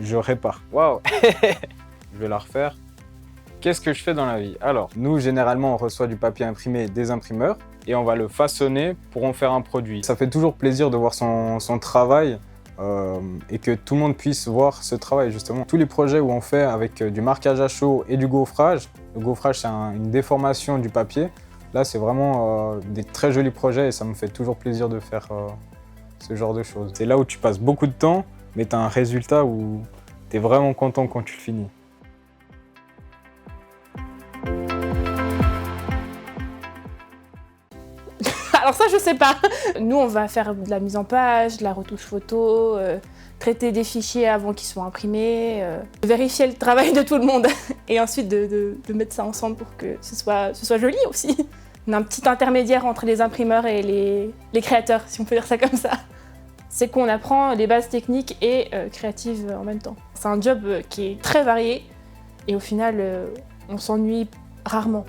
je répare. Waouh. Je vais la refaire. Qu'est-ce que je fais dans la vie? Alors, nous, généralement, on reçoit du papier imprimé des imprimeurs et on va le façonner pour en faire un produit. Ça fait toujours plaisir de voir son travail et que tout le monde puisse voir ce travail, justement. Tous les projets où on fait avec du marquage à chaud et du gaufrage, le gaufrage, c'est une déformation du papier. Là, c'est vraiment des très jolis projets et ça me fait toujours plaisir de faire ce genre de choses. C'est là où tu passes beaucoup de temps, mais tu as un résultat où tu es vraiment content quand tu le finis. Alors ça, je sais pas. Nous, on va faire de la mise en page, de la retouche photo, traiter des fichiers avant qu'ils soient imprimés, vérifier le travail de tout le monde et ensuite de mettre ça ensemble pour que ce soit joli aussi. On a un petit intermédiaire entre les imprimeurs et les créateurs, si on peut dire ça comme ça. C'est qu'on apprend les bases techniques et créatives en même temps. C'est un job qui est très varié et au final, on s'ennuie rarement.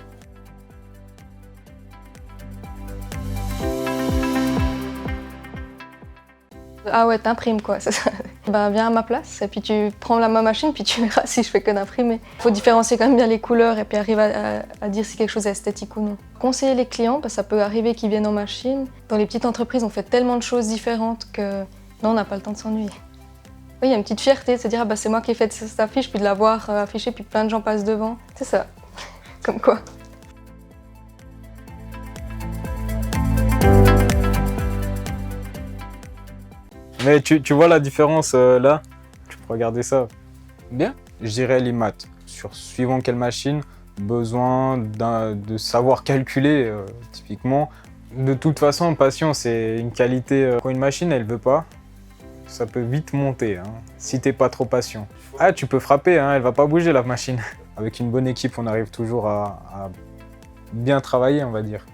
Ah ouais, t'imprimes quoi, c'est ça. Bah viens à ma place et puis tu prends ma machine puis tu verras si je fais que d'imprimer. Faut différencier quand même bien les couleurs et puis arriver à dire si quelque chose est esthétique ou non. Conseiller les clients, parce que ça peut arriver qu'ils viennent en machine. Dans les petites entreprises, on fait tellement de choses différentes que non, on n'a pas le temps de s'ennuyer. Oui, il y a une petite fierté de se dire ah bah c'est moi qui ai fait cette affiche puis de la voir affichée puis plein de gens passent devant. C'est ça, comme quoi. Mais tu vois la différence là? Tu peux regarder ça. Bien. Je dirais l'IMAT. Suivant quelle machine, besoin de savoir calculer typiquement. De toute façon, patience, c'est une qualité. Quand une machine, elle veut pas, ça peut vite monter hein, si t'es pas trop patient. Ah, tu peux frapper, hein, elle va pas bouger la machine. Avec une bonne équipe, on arrive toujours à bien travailler, on va dire.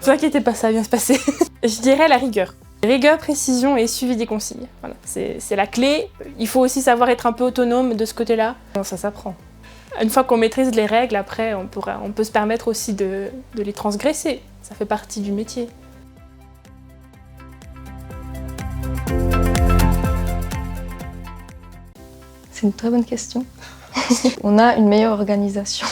Ne vous inquiétez pas, ça va bien se passer. Je dirais la rigueur. Rigueur, précision et suivi des consignes. Voilà, c'est la clé. Il faut aussi savoir être un peu autonome de ce côté-là. Ça s'apprend. Une fois qu'on maîtrise les règles, après, on peut se permettre aussi de les transgresser. Ça fait partie du métier. C'est une très bonne question. On a une meilleure organisation.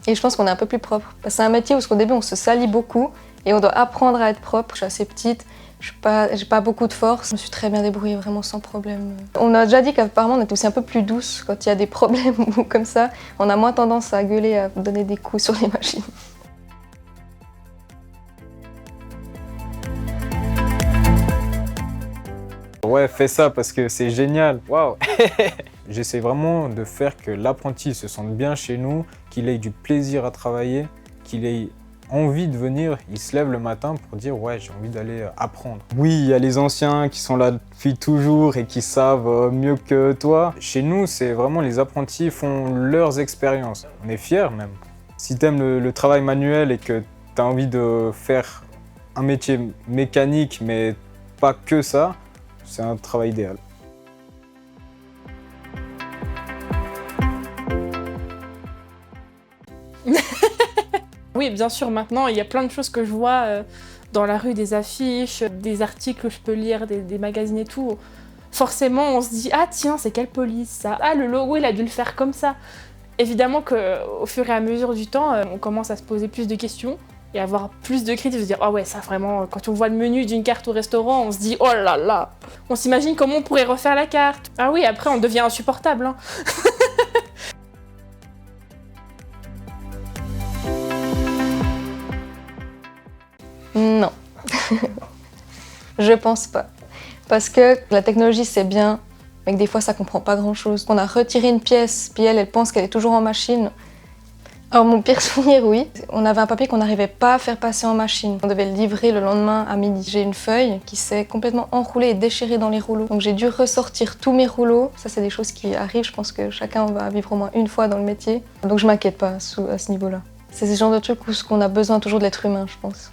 Et je pense qu'on est un peu plus propre. Parce que c'est un métier où au début on se salit beaucoup et on doit apprendre à être propre. Je suis assez petite, j'ai pas beaucoup de force. Je me suis très bien débrouillée, vraiment sans problème. On a déjà dit qu'apparemment on est aussi un peu plus douce quand il y a des problèmes ou comme ça. On a moins tendance à gueuler, à donner des coups sur les machines. Ouais, fais ça parce que c'est génial. Waouh. J'essaie vraiment de faire que l'apprenti se sente bien chez nous, qu'il ait du plaisir à travailler, qu'il ait envie de venir, il se lève le matin pour dire « ouais, j'ai envie d'aller apprendre ». Oui, il y a les anciens qui sont là depuis toujours et qui savent mieux que toi. Chez nous, c'est vraiment les apprentis font leurs expériences. On est fiers même. Si tu aimes le travail manuel et que tu as envie de faire un métier mécanique, mais pas que ça, c'est un travail idéal. Oui, bien sûr, maintenant, il y a plein de choses que je vois dans la rue, des affiches, des articles que je peux lire, des magazines et tout. Forcément, on se dit « Ah tiens, c'est quelle police ça? Ah, le logo, il a dû le faire comme ça ». Évidemment qu'au fur et à mesure du temps, on commence à se poser plus de questions et avoir plus de critiques, de se dire « Ah ouais, ça vraiment, quand on voit le menu d'une carte au restaurant, on se dit « Oh là là !» On s'imagine comment on pourrait refaire la carte. Ah oui, après, on devient insupportable, hein. Non, je pense pas. Parce que la technologie c'est bien, mais que des fois ça comprend pas grand chose. On a retiré une pièce, puis elle pense qu'elle est toujours en machine. Alors mon pire souvenir, oui, on avait un papier qu'on n'arrivait pas à faire passer en machine. On devait le livrer le lendemain à midi. J'ai une feuille qui s'est complètement enroulée et déchirée dans les rouleaux. Donc j'ai dû ressortir tous mes rouleaux. Ça c'est des choses qui arrivent, je pense que chacun va vivre au moins une fois dans le métier. Donc je m'inquiète pas à ce niveau-là. C'est ce genre de truc où on a besoin toujours de l'être humain, je pense.